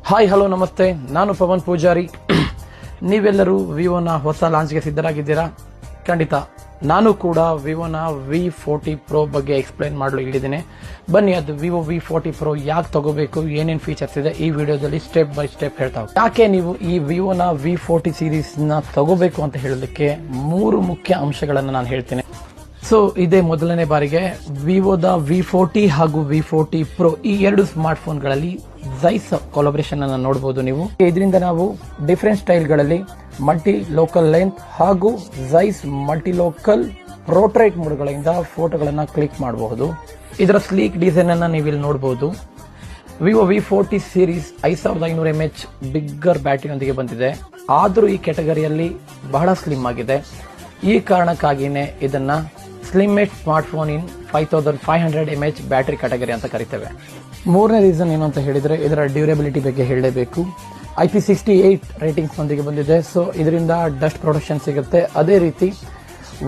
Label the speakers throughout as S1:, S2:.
S1: Hi hello ನಮಸ್ತೆ, ನಾನು ಪವನ್ ಪೂಜಾರಿ. ನೀವೆಲ್ಲರೂ ವಿವೋನ ಹೊಸ ಲಾಂಚ್ಗೆ ಸಿದ್ಧರಾಗಿದ್ದೀರಾ? ಖಂಡಿತ ನಾನು ಕೂಡ ವಿವೋನ V40 Pro ಬಗ್ಗೆ ಎಕ್ಸ್ಪ್ಲೈನ್ ಮಾಡಲು ಇಳಿದ್ದೀನಿ. ಬನ್ನಿ, ಅದು ವಿವೋ V40 Pro ಯಾಕೆ ತಗೋಬೇಕು, ಏನೇನು ಫೀಚರ್ಸ್ ಇದೆ ಈ ವಿಡಿಯೋದಲ್ಲಿ ಸ್ಟೆಪ್ ಬೈ ಸ್ಟೆಪ್ ಹೇಳ್ತಾ ಹೋಗ್ತೀನಿ. ಯಾಕೆ ನೀವು ಈ ವಿವೋನ V40 ಸೀರೀಸ್ನ ತಗೋಬೇಕು ಅಂತ ಹೇಳೋದಕ್ಕೆ 3 ಮುಖ್ಯ ಅಂಶಗಳನ್ನು ನಾನು ಹೇಳ್ತೀನಿ. ಸೊ ಇದೇ ಮೊದಲನೇ ಬಾರಿಗೆ ವಿವೋದ V40 ಹಾಗೂ V40 Pro ಈ ಎರಡು ಸ್ಮಾರ್ಟ್ ಫೋನ್ಗಳಲ್ಲಿ ಝೈಸ್ ಕೊಲಾಬರೇಷನ್ ಅನ್ನು ನೋಡಬಹುದು. ನೀವು ಇದರಿಂದ ನಾವು ಡಿಫರೆಂಟ್ ಸ್ಟೈಲ್ಗಳಲ್ಲಿ ಮಲ್ಟಿ ಲೋಕಲ್ ಲೆಂತ್ ಹಾಗೂ ಝೈಸ್ ಮಲ್ಟಿ ಲೋಕಲ್ ಪೋರ್ಟ್ರೇಟ್ ಮೋಡ್ಗಳಿಂದ ಫೋಟೋಗಳನ್ನು ಕ್ಲಿಕ್ ಮಾಡಬಹುದು. ಇದರ ಸ್ಲೀಕ್ ಡಿಸೈನ್ ಅನ್ನು ನೀವು ಇಲ್ಲಿ ನೋಡಬಹುದು. Vivo V40 series 5500 mAh bigger ಬ್ಯಾಟರಿಯೊಂದಿಗೆ ಬಂದಿದೆ. ಆದರೂ ಈ ಕ್ಯಾಟಗರಿಯಲ್ಲಿ ಬಹಳ ಸ್ಲಿಮ್ ಆಗಿದೆ. ಈ ಕಾರಣಕ್ಕಾಗಿಯೇ ಇದನ್ನ ಸ್ಲಿಮ್ಮೆಸ್ಟ್ ಸ್ಮಾರ್ಟ್ಫೋನ್ ಇನ್ 5500 mAh ಬ್ಯಾಟರಿ ಕ್ಯಾಟಗರಿ ಅಂತ ಕರಿತೇವೆ. ಮೂರನೇ ರೀಸನ್ ಏನು ಅಂತ ಹೇಳಿದ್ರೆ ಇದರ ಡ್ಯೂರೇಬಿಲಿಟಿ ಬಗ್ಗೆ ಹೇಳಲೇಬೇಕು. IP68 ರೇಟಿಂಗ್ಸ್ ನೊಂದಿಗೆ ಬಂದಿದೆ. ಸೊ ಇದರಿಂದ ಡಸ್ಟ್ ಪ್ರೊಟೆಕ್ಷನ್ ಸಿಗುತ್ತೆ. ಅದೇ ರೀತಿ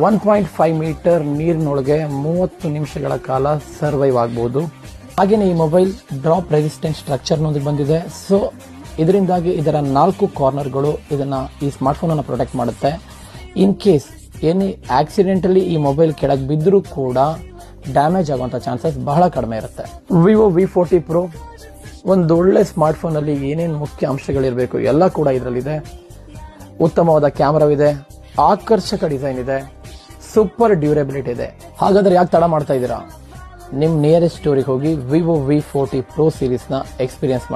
S1: 1.5 ಮೀಟರ್ ನೀರಿನೊಳಗೆ 30 ನಿಮಿಷಗಳ ಕಾಲ ಸರ್ವೈವ್ ಆಗಬಹುದು. ಹಾಗೆಯೇ ಈ ಮೊಬೈಲ್ ಡ್ರಾಪ್ ರೆಸಿಸ್ಟೆಂಟ್ ಸ್ಟ್ರಕ್ಚರ್ ನೊಂದಿಗೆ ಬಂದಿದೆ. ಸೊ ಇದರಿಂದಾಗಿ ಇದರ 4 ಕಾರ್ನರ್ಗಳು ಈ ಸ್ಮಾರ್ಟ್ಫೋನ್ ಅನ್ನು ಪ್ರೊಟೆಕ್ಟ್ ಮಾಡುತ್ತೆ. ಇನ್ ಕೇಸ್ ಏನೇ ಆಕ್ಸಿಡೆಂಟಲಿ ಈ ಮೊಬೈಲ್ ಕೆಳಗೆ ಬಿದ್ದರೂ ಕೂಡ ಡ್ಯಾಮೇಜ್ ಆಗುವಂಥ ಚಾನ್ಸಸ್ ಬಹಳ ಕಡಿಮೆ ಇರುತ್ತೆ. ವಿವೋ V40 Pro ಒಂದು ಒಳ್ಳೆ ಸ್ಮಾರ್ಟ್ಫೋನ್ ಅಲ್ಲಿ ಏನೇನು ಮುಖ್ಯ ಅಂಶಗಳಿರಬೇಕು ಎಲ್ಲ ಕೂಡ ಇದರಲ್ಲಿದೆ. ಉತ್ತಮವಾದ ಕ್ಯಾಮರಾವಿದೆ, ಆಕರ್ಷಕ ಡಿಸೈನ್ ಇದೆ, ಸೂಪರ್ ಡ್ಯೂರೇಬಿಲಿಟಿ ಇದೆ. ಹಾಗಾದ್ರೆ ಯಾಕೆ ತಡ ಮಾಡ್ತಾ ಇದ್ದೀರಾ? ನಿಮ್ಮ ನಿಯರೆಸ್ಟ್ ಸ್ಟೋರಿಗೆ ಹೋಗಿ ವಿವೋ V40 Pro ಸೀರೀಸ್ನ ಎಕ್ಸ್ಪೀರಿಯನ್ಸ್ ಮಾಡಿ.